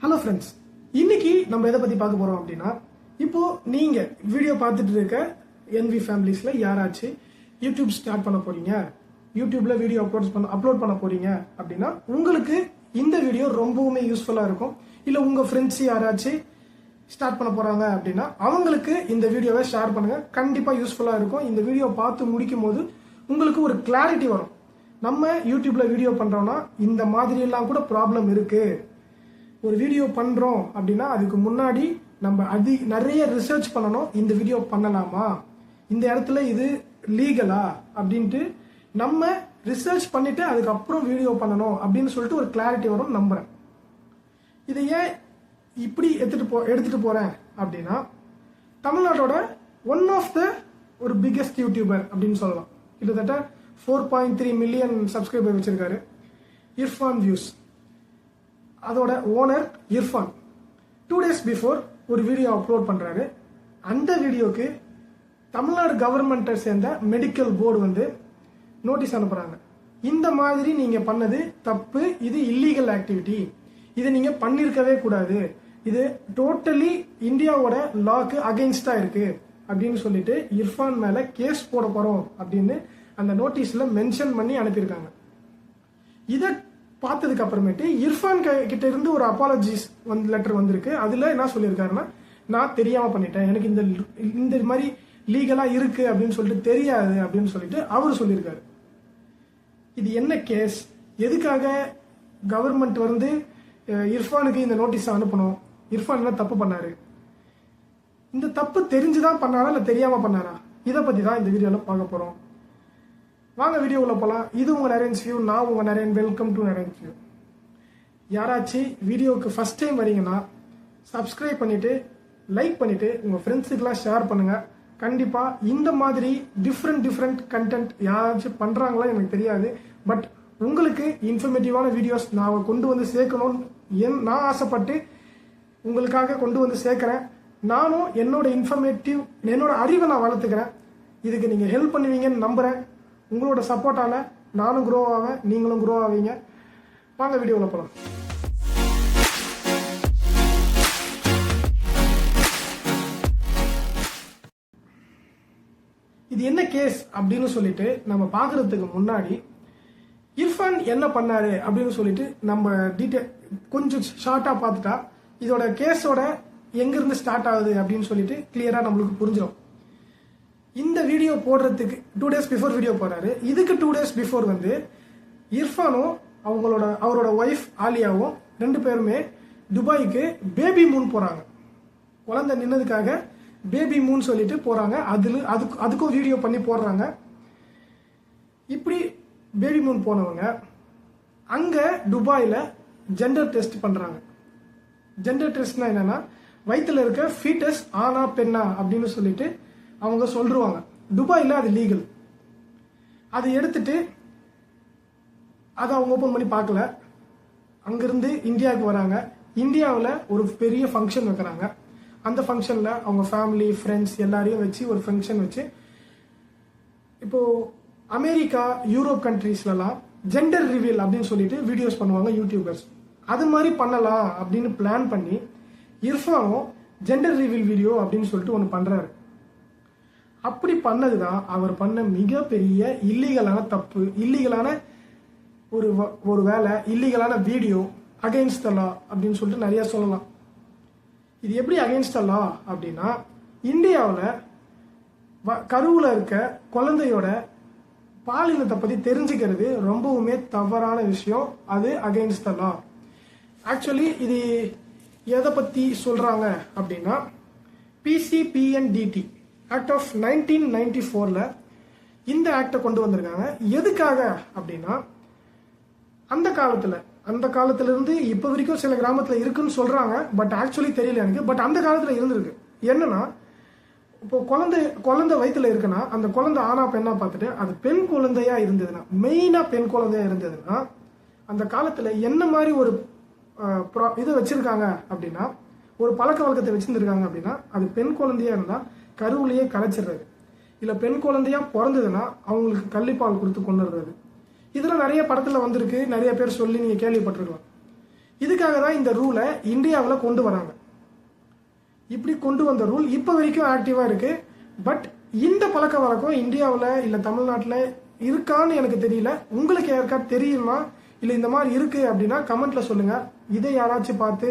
Hello friends, இன்னைக்கு நம்ம எதை பத்தி பார்க்க போறோம் அப்படின்னா, இப்போ நீங்க வீடியோ பார்த்துட்டு இருக்க என்வி ஃபேமிலிஸ்ல யாராச்சும் யூடியூப் ஸ்டார்ட் பண்ண போறீங்க, யூடியூப்ல வீடியோ அப்லோட் பண்ண போறீங்க அப்படின்னா உங்களுக்கு இந்த வீடியோ ரொம்பவுமே யூஸ்ஃபுல்லா இருக்கும். இல்ல உங்க ஃப்ரெண்ட்ஸ் யாராச்சும் ஸ்டார்ட் பண்ண போறாங்க அப்படின்னா அவங்களுக்கு இந்த வீடியோவை ஷேர் பண்ணுங்க. கண்டிப்பா யூஸ்ஃபுல்லா இருக்கும். இந்த வீடியோ பார்த்து முடிக்கும் போது உங்களுக்கு ஒரு கிளாரிட்டி வரும். நம்ம யூடியூப்ல வீடியோ பண்றோம்னா இந்த மாதிரி எல்லாம் கூட ப்ராப்ளம் இருக்கு. ஒரு வீடியோ பண்றோம் அப்படின்னா அதுக்கு முன்னாடி நம்ம நிறைய ரிசர்ச் பண்ணணும். இந்த வீடியோ பண்ணலாமா, இந்த இடத்துல இது லீகலா அப்படின்ட்டு நம்ம ரிசர்ச் பண்ணிட்டு அதுக்கப்புறம் வீடியோ பண்ணணும் அப்படின்னு சொல்லிட்டு ஒரு கிளாரிட்டி வரும் நம்புறேன். இதை ஏன் இப்படி எடுத்துட்டு போறேன் அப்படின்னா, தமிழ்நாட்டோட ஒன் ஆஃப் த ஒரு பிக்கெஸ்ட் யூடியூபர் அப்படின்னு சொல்லலாம். கிட்டத்தட்ட 4.3 மில்லியன் சப்ஸ்கிரைபர் வச்சிருக்காரு. இர்ஃபான் வியூஸ், அதோட ஓனர் இர்ஃபான் 2 days பிஃபோர் ஒரு வீடியோ அப்லோட் பண்றாரு. அந்த வீடியோக்கு தமிழ்நாடு கவர்மெண்ட்டை சேர்ந்த மெடிக்கல் போர்டு நோட்டீஸ் அனுப்புறாங்க. இந்த மாதிரி நீங்க பண்ணது தப்பு, இது இல்லீகல் ஆக்டிவிட்டி, இதை நீங்க பண்ணிருக்கவே கூடாது, இது டோட்டலி இந்தியாவோட லாக்கு அகைன்ஸ்டா இருக்கு அப்படின்னு சொல்லிட்டு இர்ஃபான் மேல கேஸ் போட போறோம் அப்படின்னு அந்த நோட்டீஸ்ல மென்ஷன் பண்ணி அனுப்பியிருக்காங்க. இதை பார்த்ததுக்கு அப்புறமேட்டு இர்ஃபான் கிட்ட இருந்து ஒரு அப்பாலஜிஸ் லெட்டர் வந்திருக்கு. அதுல என்ன சொல்லியிருக்காருன்னா, நான் தெரியாம பண்ணிட்டேன், எனக்கு இந்த மாதிரி லீகலா இருக்கு அப்படின்னு சொல்லிட்டு தெரியாது அப்படின்னு சொல்லிட்டு அவர் சொல்லியிருக்காரு. இது என்ன கேஸ், எதுக்காக கவர்மெண்ட் இர்ஃபானுக்கு இந்த நோட்டீஸ் அனுப்பணும், இர்ஃபான் என்ன தப்பு பண்ணாரு, இந்த தப்பு தெரிஞ்சுதான் பண்ணாரா இல்ல தெரியாம பண்ணாரா, இதை பத்தி தான் இந்த வீடியோல பார்க்க போறோம். வாங்க வீடியோக்குள்ள போலாம். இது உங்க நரேன்ஸ் வியூ, நான் உங்க Naren. Welcome to Naren's view. யாராச்சும் வீடியோக்கு ஃபர்ஸ்ட் டைம் வரீங்கன்னா சப்ஸ்கிரைப் பண்ணிட்டு லைக் பண்ணிட்டு உங்க ஃப்ரெண்ட்ஸுக்கெல்லாம் ஷேர் பண்ணுங்க. கண்டிப்பா இந்த மாதிரி டிஃப்ரெண்ட் கண்டென்ட் யாராச்சும் பண்றாங்களா எனக்கு தெரியாது, பட் உங்களுக்கு இன்ஃபர்மேட்டிவான வீடியோஸ் நான் கொண்டு வந்து சேர்க்கணும்னு நான் ஆசைப்பட்டு உங்களுக்காக கொண்டு வந்து சேர்க்கிறேன். நானும் என்னோட அறிவை நான் வளர்த்துக்கிறேன். இதுக்கு நீங்க ஹெல்ப் பண்ணுவீங்கன்னு நம்புறேன். உங்களோட சப்போர்ட்டால நானும் க்ரோ ஆவேன், நீங்களும் க்ரோ ஆவீங்க. வாங்க வீடியோவில் போகலாம். இது என்ன கேஸ் அப்படின்னு சொல்லிட்டு நம்ம பார்க்கறதுக்கு முன்னாடி இர்ஃபான் என்ன பண்ணாரு அப்படின்னு சொல்லிட்டு நம்ம டீட்டெயில் கொஞ்சம் ஷார்ட்டா பார்த்துட்டா இதோட கேஸோட எங்கிருந்து ஸ்டார்ட் ஆகுது அப்படின்னு சொல்லிட்டு கிளியரா நம்மளுக்கு புரிஞ்சிடும். இந்த வீடியோ போடுறதுக்கு 2 days பிஃபோர் வீடியோ போறாரு. இதுக்கு 2 days பிஃபோர் இர்ஃபானும் அவரோட ஒய்ஃப் ஆலியாவும் 2 பேருமே துபாய்க்கு பேபி மூன் போறாங்க. குழந்தை நின்னதுக்காக பேபி மூன் சொல்லிட்டு போறாங்க. அதுக்கும் வீடியோ பண்ணி போடுறாங்க. இப்படி பேபி மூன் போனவங்க அங்க துபாயில ஜெண்டர் டெஸ்ட் பண்றாங்க. ஜெண்டர் டெஸ்ட்னா என்னன்னா, வயிற்றுல இருக்க ஃபீட்டஸ் ஆனா பெண்ணா அப்படின்னு சொல்லிட்டு அவங்க சொல்றாங்க. துபாயில அது லீகல். அதை எடுத்துட்டு அதை அவங்க ஓபன் பண்ணி பார்க்கல. அங்கிருந்து இந்தியாவுக்கு வராங்க. இந்தியாவில் ஒரு பெரிய ஃபங்க்ஷன் வைக்கிறாங்க. அந்த ஃபங்க்ஷன்ல அவங்க ஃபேமிலி ஃப்ரெண்ட்ஸ் எல்லாரையும் வச்சு ஒரு ஃபங்க்ஷன் வச்சு, இப்போ அமெரிக்கா யூரோப் கண்ட்ரீஸ்லாம் ஜெண்டர் ரிவீல் அப்படின்னு சொல்லிட்டு வீடியோஸ் பண்ணுவாங்க யூடியூபர்ஸ். அது மாதிரி பண்ணலாம் அப்படின்னு பிளான் பண்ணி இர்ஃபானும் ஜெண்டர் ரிவீல் வீடியோ அப்படின்னு சொல்லிட்டு ஒன்று பண்றாரு. அப்படி பண்ணதுதான் அவர் பண்ண மிகப்பெரிய இல்லீகலான தப்பு, இல்லீகலான ஒரு வேலை, இல்லீகலான வீடியோ, அகைன்ஸ்ட் த லா அப்படின்னு சொல்லிட்டு நிறைய சொல்லலாம். இது எப்படி அகைன்ஸ்ட் த லா அப்படின்னா, இந்தியாவில் கருவுல இருக்க குழந்தையோட பாலினத்தை பத்தி தெரிஞ்சுக்கிறது ரொம்பவுமே தவறான விஷயம். அது அகைன்ஸ்ட் த லா. ஆக்சுவலி இது எதை பத்தி சொல்றாங்க அப்படின்னா, PCPNDT ஆக்ட் ஆஃப் 1994 இந்த ஆக்டை கொண்டு வந்திருக்காங்க. எதுக்காக அப்படின்னா, அந்த காலத்துல இருந்து இப்ப வரைக்கும் சில கிராமத்துல இருக்குன்னு சொல்றாங்க, பட் ஆக்சுவலி தெரியல எனக்கு. பட் அந்த காலத்துல இருந்திருக்கு. என்னன்னா, இப்போ குழந்தை வயிற்றுல இருக்குன்னா அந்த குழந்தை ஆனா பெண்ணா பார்த்துட்டு அது பெண் குழந்தையா இருந்ததுன்னா, மெயினா பெண் குழந்தையா இருந்ததுன்னா, அந்த காலத்துல என்ன மாதிரி ஒரு இதை வச்சிருக்காங்க அப்படின்னா, ஒரு பழக்க வழக்கத்தை வச்சிருந்திருக்காங்க அப்படின்னா, அது பெண் குழந்தையா இருந்தா கருவிலேயே கலைச்சிடுறது. இல்ல பெண் குழந்தையா பிறந்ததுன்னா அவங்களுக்கு கள்ளிப்பால் கொடுத்து கொண்டுறது. இதெல்லாம் நிறைய படத்துல வந்திருக்கு, நிறைய பேர் சொல்லி நீங்க கேள்விப்பட்டிருக்கலாம். இதுக்காக தான் இந்த ரூலை இந்தியாவில் கொண்டு வராங்க. இப்படி கொண்டு வந்த ரூல் இப்போ வரைக்கும் ஆக்டிவாக இருக்கு. பட் இந்த பழக்க வழக்கம் இந்தியாவில் இல்லை தமிழ்நாட்டில் இருக்கான்னு எனக்கு தெரியல. உங்களுக்கு யாருக்கா தெரியுமா இல்லை இந்த மாதிரி இருக்கு அப்படின்னா கமெண்ட்ல சொல்லுங்க. இதை யாராச்சும் பார்த்து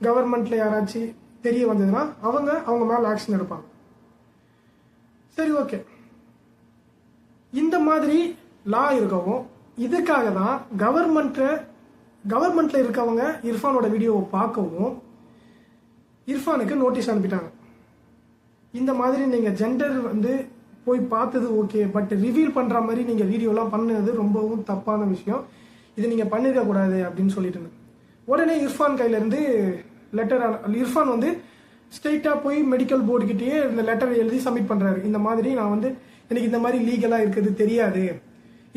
கவர்மெண்ட்ல யாராச்சும் தெரிய வந்ததுன்னா அவங்க மேல ஆக்ஷன் எடுப்பாங்க. சரி, ஓகே. இந்த மாதிரி லா இருக்கவும் இதுக்காக தான் கவர்மெண்ட்ல இருக்கவங்க இர்ஃபானோட வீடியோவை பார்க்கவும் இர்ஃபானுக்கு நோட்டீஸ் அனுப்பிட்டாங்க. இந்த மாதிரி நீங்க ஜெண்டர் போய் பார்த்தது ஓகே, பட் ரிவீல் பண்ற மாதிரி நீங்க வீடியோலாம் பண்ணது ரொம்பவும் தப்பான விஷயம், இது நீங்க பண்ணிருக்க கூடாது அப்படின்னு சொல்லிட்டு இருந்தேன். உடனே இர்ஃபான் கையில இருந்து லெட்டர், இர்ஃபான் ஸ்ட்ரெயிட்டா போய் மெடிக்கல் போர்டு கிட்டேயே இந்த லெட்டர் எழுதி சப்மிட் பண்றாரு. இந்த மாதிரி நான் எனக்கு இந்த மாதிரி லீகலா இருக்குது தெரியாது,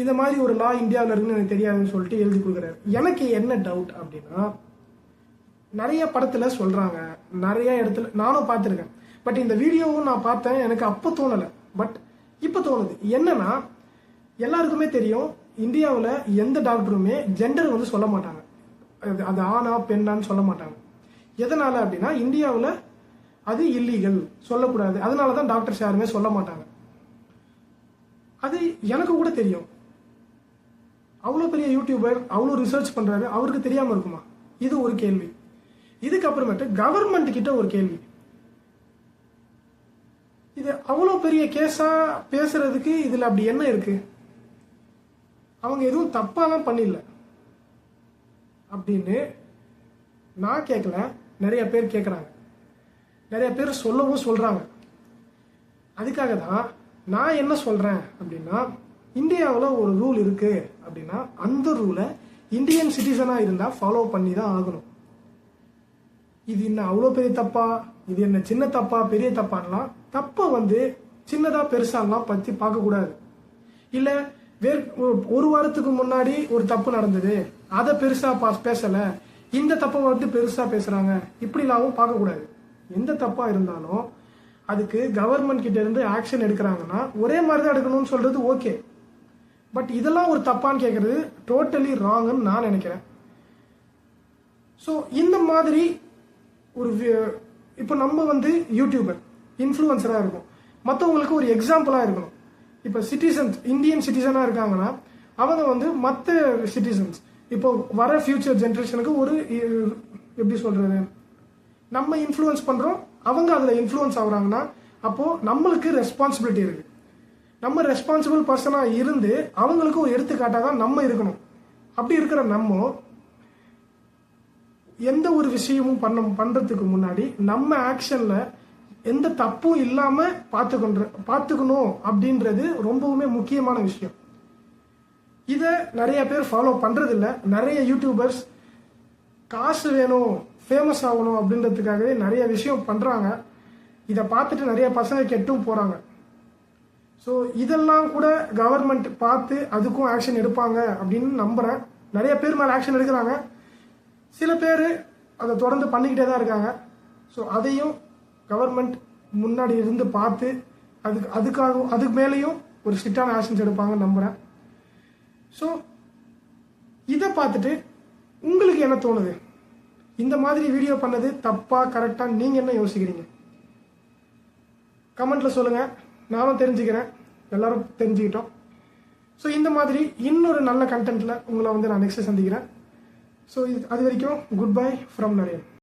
இந்த மாதிரி ஒரு லா இந்தியாவில் இருக்குன்னு எனக்கு தெரியாதுன்னு சொல்லிட்டு எழுதி கொடுக்குறாரு. எனக்கு என்ன டவுட் அப்படின்னா, நிறைய படத்துல சொல்றாங்க, நிறைய இடத்துல நானும் பார்த்துருக்கேன். பட் இந்த வீடியோவும் நான் பார்த்தேன், எனக்கு அப்போ தோணலை, பட் இப்போ தோணுது. என்னன்னா, எல்லாருக்குமே தெரியும் இந்தியாவில் எந்த டாக்டருமே ஜெண்டர் சொல்ல மாட்டாங்க, அது ஆணா பெண்ணான்னு சொல்ல மாட்டாங்க. எதனால அப்படின்னா இந்தியாவில் அது இல்லீகல், சொல்லக்கூடாது. அதனால தான் டாக்டர்ஸ் யாருமே சொல்ல மாட்டாங்க. அது எனக்கு கூட தெரியும். அவ்வளோ பெரிய யூடியூபர் அவ்வளோ ரிசர்ச் பண்றாரு, அவருக்கு தெரியாம இருக்குமா? இது ஒரு கேள்வி. இதுக்கப்புறமேட்டு கவர்மெண்ட் கிட்ட ஒரு கேள்வி. இது அவ்வளோ பெரிய கேஸா பேசுறதுக்கு இதுல அப்படி என்ன இருக்கு? அவங்க எதுவும் தப்பாலாம் பண்ணிடல அப்படின்னு நான் கேட்கல, நிறைய பேர் கேட்குறாங்க, நிறைய பேர் சொல்லவும் சொல்றாங்க. அதுக்காக தான் நான் என்ன சொல்றேன் அப்படின்னா, இந்தியாவில் ஒரு ரூல் இருக்கு அப்படின்னா அந்த ரூலை இந்தியன் சிட்டிசனா இருந்தா ஃபாலோ பண்ணி தான் ஆகணும். இது என்ன அவ்வளோ பெரிய தப்பா, இது என்ன சின்ன தப்பா பெரிய தப்பான்லாம் தப்பை சின்னதா பெருசாலாம் பத்தி பார்க்க கூடாது. இல்ல ஒரு வாரத்துக்கு முன்னாடி ஒரு தப்பு நடந்தது, அதை பெருசா பேசல, இந்த தப்பை பெருசா பேசுறாங்க, இப்படிலாவும் பார்க்க கூடாது. எந்த தப்பா இருந்தாலும் அதுக்கு கவர்மெண்ட் கிட்ட இருந்து ஆக்ஷன் எடுக்கிறாங்கன்னா ஒரே மாதிரி தான் எடுக்கணும்னு சொல்றது ஓகே. பட் இதெல்லாம் ஒரு தப்பான்னு கேட்கறது டோட்டலி ராங்னு நான் நினைக்கிறேன். ஸோ இந்த மாதிரி ஒரு இப்போ நம்ம யூடியூபர் இன்ஃப்ளூயன்சராக இருக்கும், மற்றவங்களுக்கு ஒரு எக்ஸாம்பிளாக இருக்கணும். இப்போ சிட்டிசன்ஸ் இந்தியன் சிட்டிசனாக இருக்காங்கன்னா அவங்க மற்ற சிட்டிசன்ஸ் இப்போ வர ஃபியூச்சர் ஜென்ரேஷனுக்கு ஒரு எப்படி சொல்றது, நம்ம இன்ஃப்ளூயன்ஸ் பண்றோம், அவங்க அதில் இன்ஃப்ளூயன்ஸ் ஆகுறாங்கன்னா அப்போ நம்மளுக்கு ரெஸ்பான்சிபிலிட்டி இருக்கு. நம்ம ரெஸ்பான்சிபிள் பர்சனா இருந்து அவங்களுக்கு ஒரு எடுத்துக்காட்டாக தான் நம்ம இருக்கணும். அப்படி இருக்கிற நம்ம எந்த ஒரு விஷயமும் பண்றதுக்கு முன்னாடி நம்ம ஆக்ஷன்ல எந்த தப்பும் இல்லாம பார்த்துக்கணும் அப்படின்றது ரொம்பவுமே முக்கியமான விஷயம். இதை நிறைய பேர் ஃபாலோ பண்றது இல்லை. நிறைய யூடியூபர்ஸ் காசு வேணும், ஃபேமஸ் ஆகணும் அப்படின்றதுக்காகவே நிறைய விஷயம் பண்றாங்க. இதை பார்த்துட்டு நிறைய பசங்க கெட்டும் போறாங்க. ஸோ இதெல்லாம் கூட கவர்மெண்ட் பார்த்து அதுக்கும் ஆக்ஷன் எடுப்பாங்க அப்படின்னு நம்புறேன். நிறைய பேர் மேலே ஆக்ஷன் எடுக்கிறாங்க, சில பேர் அதை தொடர்ந்து பண்ணிக்கிட்டே தான் இருக்காங்க. ஸோ அதையும் கவர்மெண்ட் முன்னாடி இருந்து பார்த்து அதுக்கு மேலேயும் ஒரு ஸ்ட்ரிக்டான ஆக்ஷன்ஸ் எடுப்பாங்கன்னு நம்புறேன். ஸோ இதை பார்த்துட்டு உங்களுக்கு என்ன தோணுது? இந்த மாதிரி வீடியோ பண்ணது தப்பா கரெக்டா நீங்க என்ன யோசிக்கிறீங்க? கமெண்ட்ல சொல்லுங்க, நானும் தெரிஞ்சுக்கிறேன், எல்லாரும் தெரிஞ்சுக்கிட்டோம். ஸோ இந்த மாதிரி இன்னொரு நல்ல கண்டென்ட்ல உங்களை நான் நெக்ஸ்ட் சந்திக்கிறேன். ஸோ அது வரைக்கும் குட் பை ஃப்ரம் நரேன்.